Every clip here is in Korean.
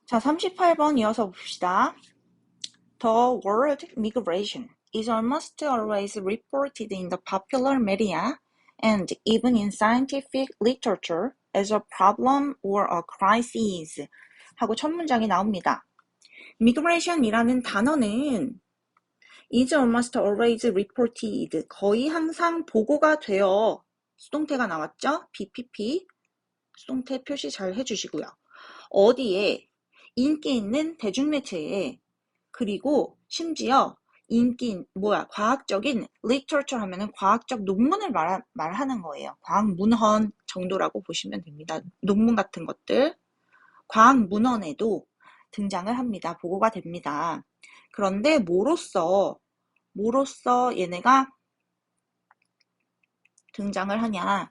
자, 38번 이어서 봅시다. The word migration is almost always reported in the popular media and even in scientific literature as a problem or a crisis 하고 첫 문장이 나옵니다. migration이라는 단어는 is almost always reported 거의 항상 보고가 되어 수동태가 나왔죠? BPP 수동태 표시 잘 해주시고요. 어디에? 인기 있는 대중매체에 그리고 심지어 과학적인 literature 하면은 과학적 논문을 말하는 거예요. 과학문헌 정도라고 보시면 됩니다. 논문 같은 것들. 과학문헌에도 등장을 합니다. 보고가 됩니다. 그런데 뭐로써 얘네가 등장을 하냐.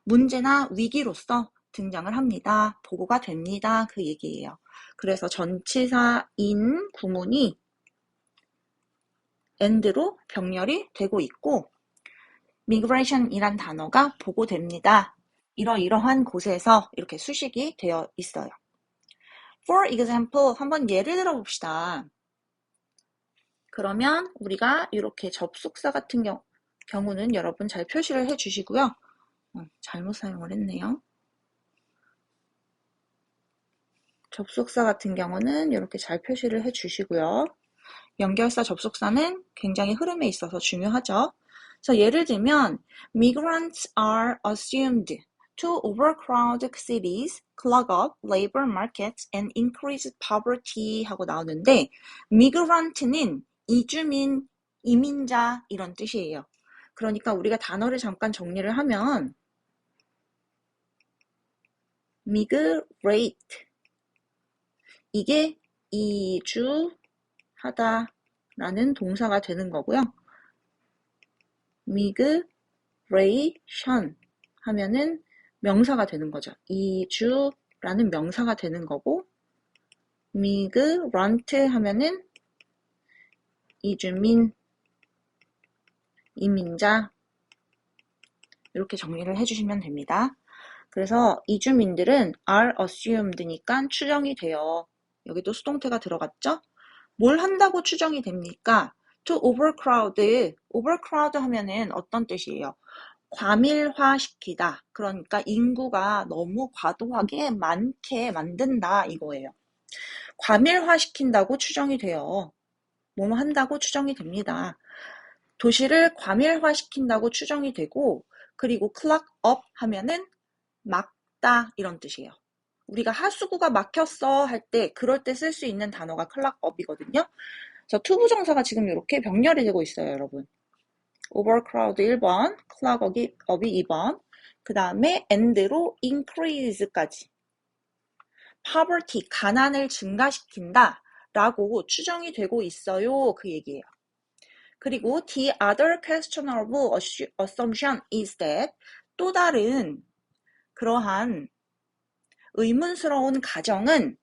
문제나 위기로서 등장을 합니다. 보고가 됩니다. 그 얘기예요. 그래서 전치사인 구문이 and로 병렬이 되고 있고 migration이란 단어가 보고됩니다. 이러이러한 곳에서 이렇게 수식이 되어 있어요. For example, 한번 예를 들어 봅시다. 그러면 우리가 이렇게 접속사 같은 경우는 여러분 잘 표시를 해주시고요. 잘못 사용을 했네요. 접속사 같은 경우는 이렇게 잘 표시를 해주시고요. 연결사 접속사는 굉장히 흐름에 있어서 중요하죠. 그래서 예를 들면 migrants are assumed to overcrowd cities, clog up labor markets, and increase poverty 하고 나오는데 migrant는 이주민, 이민자 이런 뜻이에요. 그러니까 우리가 단어를 잠깐 정리를 하면 migrate 이게 이주하다 라는 동사가 되는 거고요. migration 하면은 명사가 되는 거죠. 이주라는 명사가 되는 거고 migrant 하면은 이주민, 이민자 이렇게 정리를 해주시면 됩니다. 그래서 이주민들은 are assumed니까 추정이 돼요. 여기도 수동태가 들어갔죠? 뭘 한다고 추정이 됩니까? to overcrowd 하면은 어떤 뜻이에요? 과밀화시키다. 그러니까 인구가 너무 과도하게 많게 만든다 이거예요. 과밀화시킨다고 추정이 돼요. 뭐뭐 한다고 추정이 됩니다. 도시를 과밀화시킨다고 추정이 되고 그리고 clog up 하면은 막다 이런 뜻이에요. 우리가 하수구가 막혔어 할 때 그럴 때 쓸 수 있는 단어가 clog up이거든요. 저 투부정사가 지금 이렇게 병렬이 되고 있어요, 여러분. overcrowd 1번, clog up이 2번, 그 다음에 and로 increase까지. poverty, 가난을 증가시킨다 라고 추정이 되고 있어요. 그 얘기예요. 그리고 the other questionable assumption is that 또 다른 그러한 의문스러운 가정은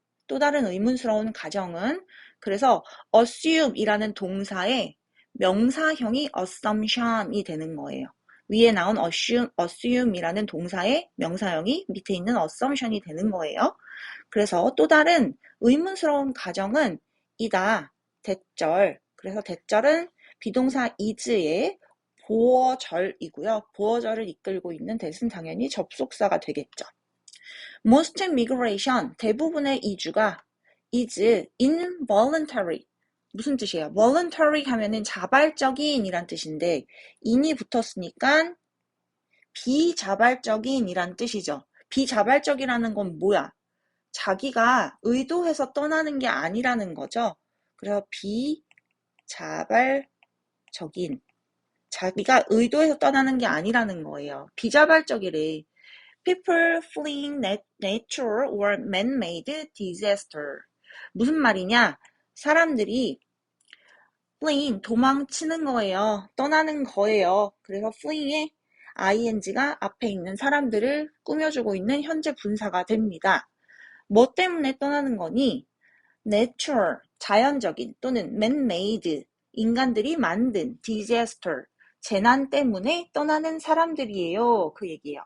그래서 assume이라는 동사의 명사형이 assumption이 되는 거예요. 위에 나온 assume이라는 동사의 명사형이 밑에 있는 assumption이 되는 거예요. 그래서 또 다른 의문스러운 가정은 이다. 대절. 그래서 대절은 비동사 is의 보어절이고요. 보어절을 이끌고 있는 that은 당연히 접속사가 되겠죠. Most migration, 대부분의 이주가 is involuntary. 무슨 뜻이에요? voluntary 하면은 자발적인 이란 뜻인데 in이 붙었으니까 비자발적인 이란 뜻이죠. 비자발적이라는 건 뭐야? 자기가 의도해서 떠나는 게 아니라는 거죠. 그래서 비자발적인 자기가 의도해서 떠나는 게 아니라는 거예요. 비자발적이래. People fleeing natural or man-made disaster. 무슨 말이냐? 사람들이 fleeing, 도망치는 거예요. 떠나는 거예요. 그래서 fleeing에 ing가 앞에 있는 사람들을 꾸며주고 있는 현재 분사가 됩니다. 뭐 때문에 떠나는 거니? natural, 자연적인 또는 man-made, 인간들이 만든 disaster, 재난 때문에 떠나는 사람들이에요. 그 얘기예요.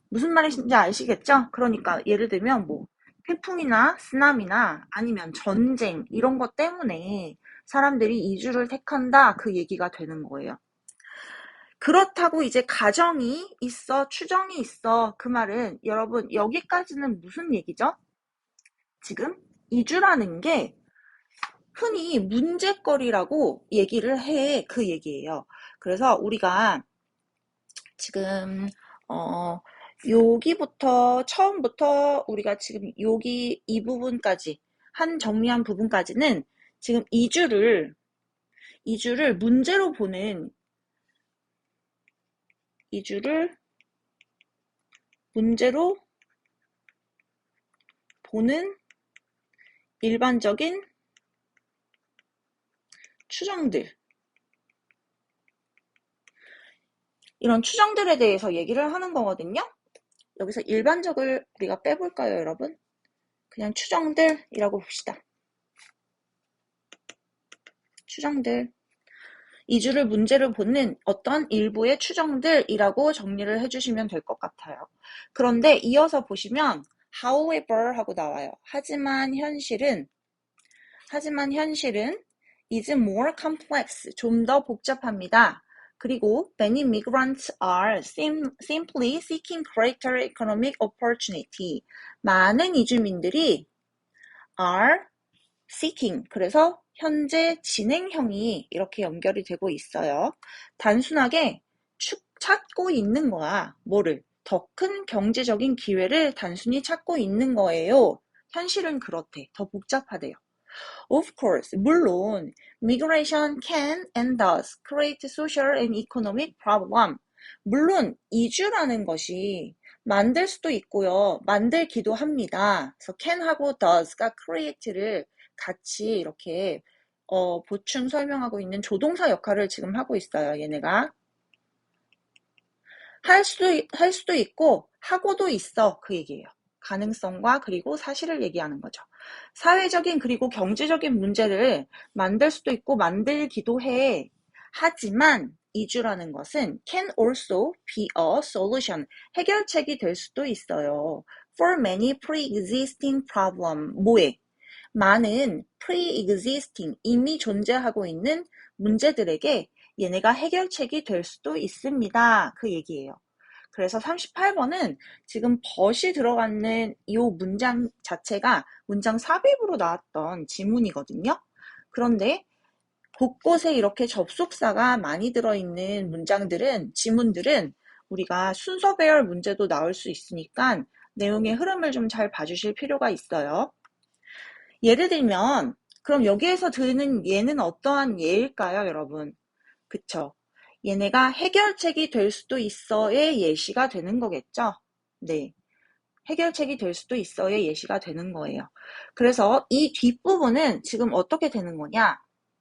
무슨 말인지 아시겠죠? 그러니까 예를 들면 뭐 태풍이나 쓰나미나 아니면 전쟁 이런 것 때문에 사람들이 이주를 택한다 그 얘기가 되는 거예요. 그렇다고 이제 가정이 있어, 추정이 있어. 그 말은 여러분 여기까지는 무슨 얘기죠? 지금 이주라는 게 흔히 문제거리라고 얘기를 해. 그 얘기예요. 그래서 우리가 지금 어 여기부터 처음부터 우리가 지금 여기 이 부분까지 한 정리한 부분까지는 지금 이주를 문제로 보는 이주를 문제로 보는 일반적인 추정들 이런 추정들에 대해서 얘기를 하는 거거든요. 여기서 일반적을 우리가 빼볼까요, 여러분? 그냥 추정들이라고 봅시다. 추정들. 이주를 문제로 보는 어떤 일부의 추정들이라고 정리를 해주시면 될 것 같아요. 그런데 이어서 보시면 however 하고 나와요. 하지만 현실은 is more complex, 좀 더 복잡합니다. 그리고 many migrants are simply seeking greater economic opportunity. 많은 이주민들이 are seeking, 그래서 현재 진행형이 이렇게 연결이 되고 있어요. 단순하게 찾고 있는 거야. 뭐를? 더 큰 경제적인 기회를 단순히 찾고 있는 거예요. 현실은 그렇대. 더 복잡하대요. Of course, 물론 migration can and does create social and economic problem. 물론 이주라는 것이 만들 수도 있고요. 만들기도 합니다. 그래서 can하고 does가 create를 같이 이렇게 보충 설명하고 있는 조동사 역할을 지금 하고 있어요. 얘네가. 할 수도 있고 하고도 있어. 그 얘기예요. 가능성과 그리고 사실을 얘기하는 거죠. 사회적인 그리고 경제적인 문제를 만들 수도 있고 만들기도 해. 하지만 이주라는 것은 can also be a solution. 해결책이 될 수도 있어요. For many pre-existing problem. 뭐에? 많은 pre-existing, 이미 존재하고 있는 문제들에게 얘네가 해결책이 될 수도 있습니다. 그 얘기예요. 그래서 38번은 지금 but이 들어가는 이 문장 자체가 문장 삽입으로 나왔던 지문이거든요. 그런데 곳곳에 이렇게 접속사가 많이 들어있는 지문들은 우리가 순서 배열 문제도 나올 수 있으니까 내용의 흐름을 좀 잘 봐주실 필요가 있어요. 예를 들면 그럼 여기에서 드는 얘는 어떠한 예일까요, 여러분? 그쵸? 얘네가 해결책이 될 수도 있어의 예시가 되는 거겠죠? 네. 해결책이 될 수도 있어의 예시가 되는 거예요. 그래서 이 뒷부분은 지금 어떻게 되는 거냐?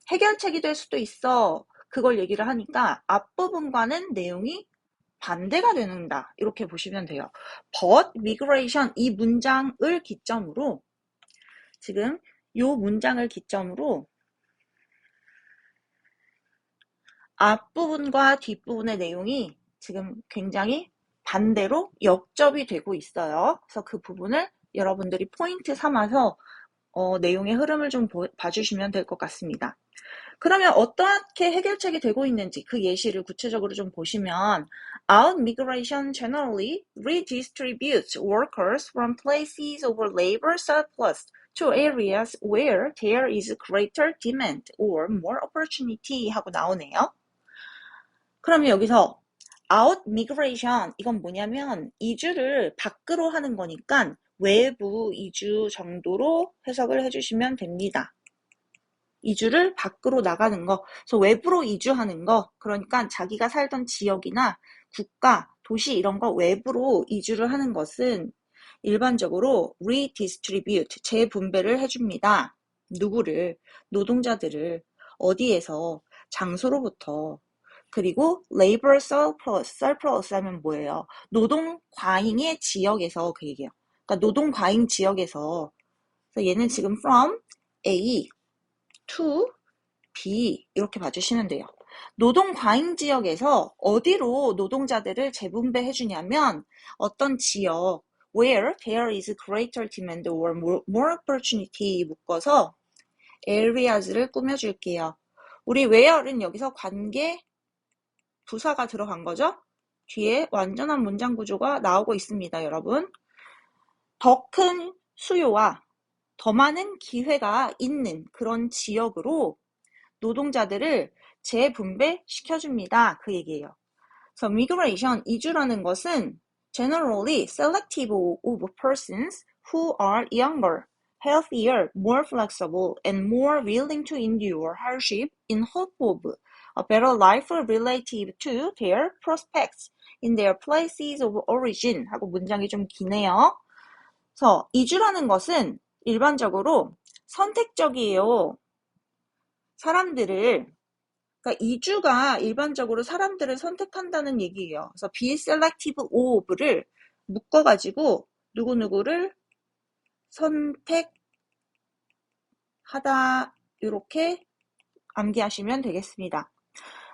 해결책이 될 수도 있어. 그걸 얘기를 하니까 앞부분과는 내용이 반대가 되는다. 이렇게 보시면 돼요. But migration 이 문장을 기점으로 지금 요 문장을 기점으로 앞부분과 뒷부분의 내용이 지금 굉장히 반대로 역접이 되고 있어요. 그래서 그 부분을 여러분들이 포인트 삼아서 내용의 흐름을 좀 봐주시면 될 것 같습니다. 그러면 어떻게 해결책이 되고 있는지 그 예시를 구체적으로 좀 보시면 Out-migration generally redistributes workers from places of labor surplus to areas where there is greater demand or more opportunity 하고 나오네요. 그러면 여기서 Out-migration 이건 뭐냐면 이주를 밖으로 하는 거니까 외부 이주 정도로 해석을 해주시면 됩니다. 이주를 밖으로 나가는 거, 그래서 외부로 이주하는 거, 그러니까 자기가 살던 지역이나 국가, 도시 이런 거 외부로 이주를 하는 것은 일반적으로 redistribute, 재분배를 해줍니다. 누구를? 노동자들을 어디에서? 장소로부터. 그리고 labor surplus 하면 뭐예요? 노동 과잉의 지역에서 그 얘기예요. 그러니까 노동 과잉 지역에서. 그래서 얘는 지금 from A to B 이렇게 봐주시면 돼요. 노동 과잉 지역에서 어디로 노동자들을 재분배해 주냐면 어떤 지역 where there is greater demand or more opportunity 묶어서 areas를 꾸며줄게요. 우리 where는 여기서 관계 부사가 들어간 거죠? 뒤에 완전한 문장 구조가 나오고 있습니다, 여러분. 더 큰 수요와 더 많은 기회가 있는 그런 지역으로 노동자들을 재분배시켜줍니다. 그 얘기예요. So migration, 이주라는 것은 generally selective of persons who are younger, healthier, more flexible, and more willing to endure hardship in hope of a better life relative to their prospects in their places of origin 하고 문장이 좀 기네요. 그래서 이주라는 것은 일반적으로 선택적이에요. 사람들을 그러니까 이주가 일반적으로 사람들을 선택한다는 얘기예요. 그래서 be selective of를 묶어가지고 누구누구를 선택하다 이렇게 암기하시면 되겠습니다.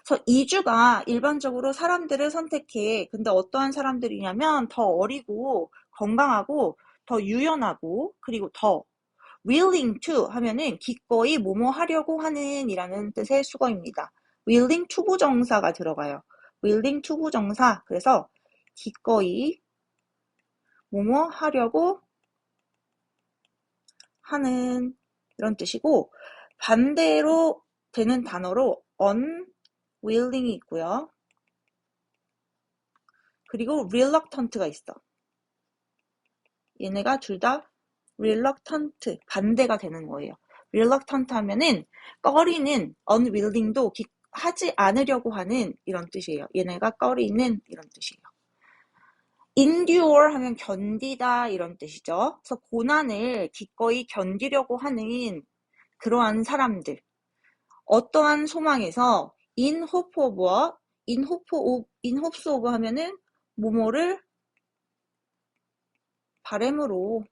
그래서 이주가 일반적으로 사람들을 선택해. 근데 어떠한 사람들이냐면 더 어리고 건강하고 더 유연하고 그리고 더 willing to 하면은 기꺼이 뭐뭐 하려고 하는 이라는 뜻의 수거입니다. willing to 부정사가 들어가요. willing to 부정사. 그래서 기꺼이 뭐뭐 하려고 하는 이런 뜻이고 반대로 되는 단어로 unwilling이 있고요. 그리고 reluctant가 있어. 얘네가 둘 다 reluctant, 반대가 되는 거예요. reluctant 하면은 꺼리는 unwilling도 하지 않으려고 하는 이런 뜻이에요. 얘네가 꺼리는 이런 뜻이에요. endure 하면 견디다 이런 뜻이죠. 그래서 고난을 기꺼이 견디려고 하는 그러한 사람들. 어떠한 소망에서 in hope of와 in hopes of 하면은 뭐뭐를 바램으로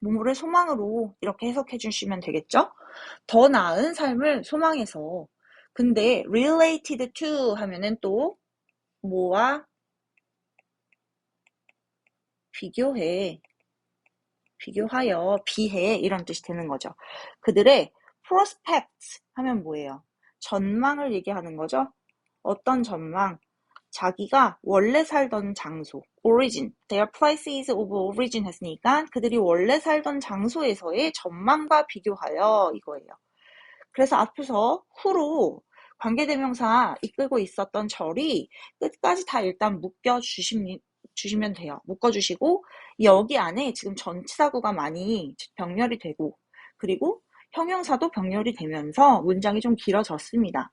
뭐뭐를 소망으로 이렇게 해석해 주시면 되겠죠? 더 나은 삶을 소망해서. 근데 related to 하면은 또 뭐와 비교하여, 비해 이런 뜻이 되는 거죠. 그들의 prospects 하면 뭐예요? 전망을 얘기하는 거죠. 어떤 전망? 자기가 원래 살던 장소, origin, their places of origin 했으니까 그들이 원래 살던 장소에서의 전망과 비교하여 이거예요. 그래서 앞에서 who로 관계대명사 이끌고 있었던 절이 끝까지 다 일단 묶어주시면 돼요. 묶어주시고 여기 안에 지금 전치사구가 많이 병렬이 되고 그리고 형용사도 병렬이 되면서 문장이 좀 길어졌습니다.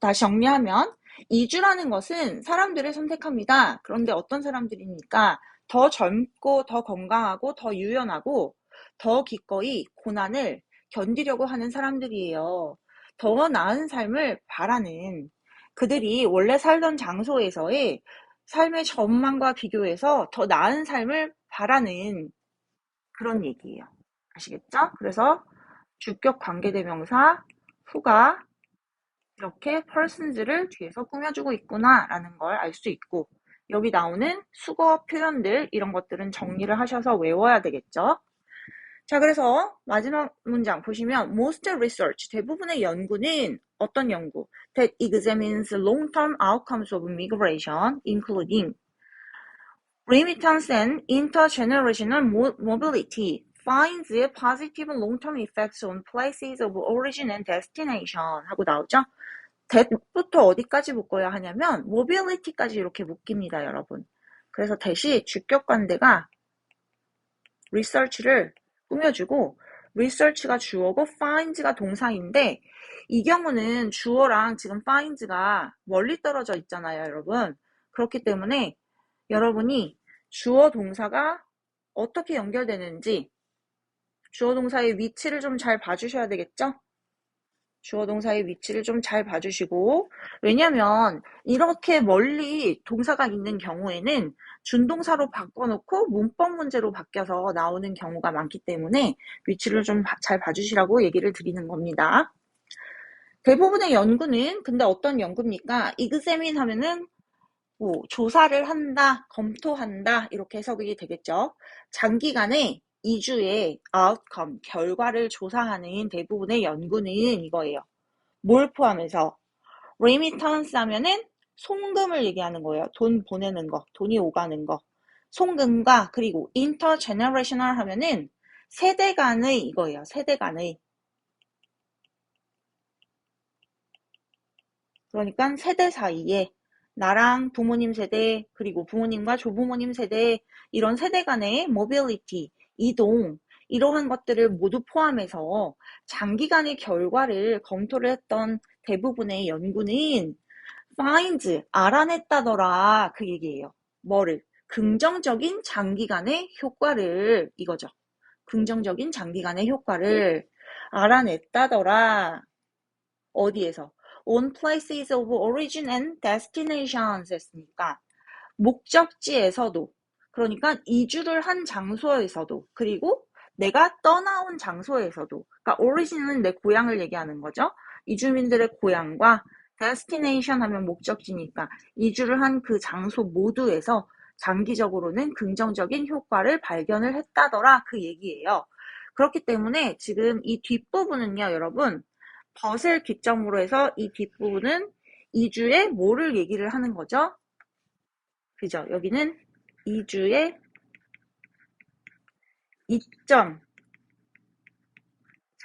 다시 정리하면 이주라는 것은 사람들을 선택합니다. 그런데 어떤 사람들이니까 더 젊고 더 건강하고 더 유연하고 더 기꺼이 고난을 견디려고 하는 사람들이에요. 더 나은 삶을 바라는 그들이 원래 살던 장소에서의 삶의 전망과 비교해서 더 나은 삶을 바라는 그런 얘기예요. 아시겠죠? 그래서 주격 관계대명사 후가 이렇게 persons를 뒤에서 꾸며주고 있구나 라는 걸 알 수 있고 여기 나오는 수거 표현들 이런 것들은 정리를 하셔서 외워야 되겠죠. 자, 그래서 마지막 문장 보시면 most research, 대부분의 연구는 어떤 연구? That examines long-term outcomes of migration, including remittance and intergenerational mobility, finds positive long-term effects on places of origin and destination 하고 나오죠? that부터 어디까지 묶어야 하냐면 mobility까지 이렇게 묶입니다, 여러분. 그래서 that이 주격관대가 research를 꾸며주고 research가 주어고 finds가 동사인데 이 경우는 주어랑 지금 finds가 멀리 떨어져 있잖아요, 여러분. 그렇기 때문에 여러분이 주어 동사가 어떻게 연결되는지 주어 동사의 위치를 좀 잘 봐주셔야 되겠죠? 주어 동사의 위치를 좀 잘 봐주시고 왜냐면 이렇게 멀리 동사가 있는 경우에는 준동사로 바꿔놓고 문법 문제로 바뀌어서 나오는 경우가 많기 때문에 위치를 좀 잘 봐주시라고 얘기를 드리는 겁니다. 대부분의 연구는 근데 어떤 연구입니까? examine 하면은 뭐 조사를 한다, 검토한다 이렇게 해석이 되겠죠. 장기간의 2주의 outcome, 결과를 조사하는 대부분의 연구는 이거예요. 뭘 포함해서? remittance 하면은 송금을 얘기하는 거예요. 돈 보내는 거, 돈이 오가는 거. 송금과 그리고 intergenerational 하면은 세대 간의 이거예요. 세대 간의. 그러니까 세대 사이에 나랑 부모님 세대 그리고 부모님과 조부모님 세대 이런 세대 간의 mobility, 이동 이러한 것들을 모두 포함해서 장기간의 결과를 검토를 했던 대부분의 연구는 finds, 알아냈다더라 그 얘기예요. 뭐를? 긍정적인 장기간의 효과를 이거죠. 긍정적인 장기간의 효과를 알아냈다더라. 어디에서? On places of origin and destinations 했으니까 목적지에서도 그러니까 이주를 한 장소에서도 그리고 내가 떠나온 장소에서도 그러니까 origin은 내 고향을 얘기하는 거죠. 이주민들의 고향과 destination 하면 목적지니까 이주를 한 그 장소 모두에서 장기적으로는 긍정적인 효과를 발견을 했다더라 그 얘기예요. 그렇기 때문에 지금 이 뒷부분은요 여러분 벗을 기점으로 해서 이 뒷부분은 이주의 뭐를 얘기를 하는 거죠? 그죠? 여기는 이주의 이점,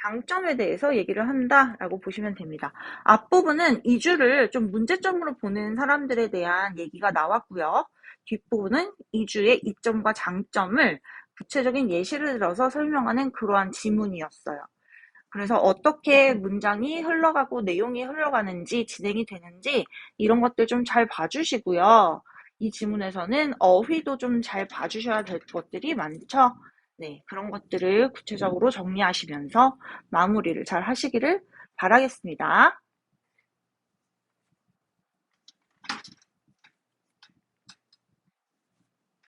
장점에 대해서 얘기를 한다라고 보시면 됩니다. 앞부분은 이주를 좀 문제점으로 보는 사람들에 대한 얘기가 나왔고요. 뒷부분은 이주의 이점과 장점을 구체적인 예시를 들어서 설명하는 그러한 지문이었어요. 그래서 어떻게 문장이 흘러가고 내용이 흘러가는지 진행이 되는지 이런 것들 좀 잘 봐주시고요. 이 지문에서는 어휘도 좀 잘 봐주셔야 될 것들이 많죠. 네, 그런 것들을 구체적으로 정리하시면서 마무리를 잘 하시기를 바라겠습니다.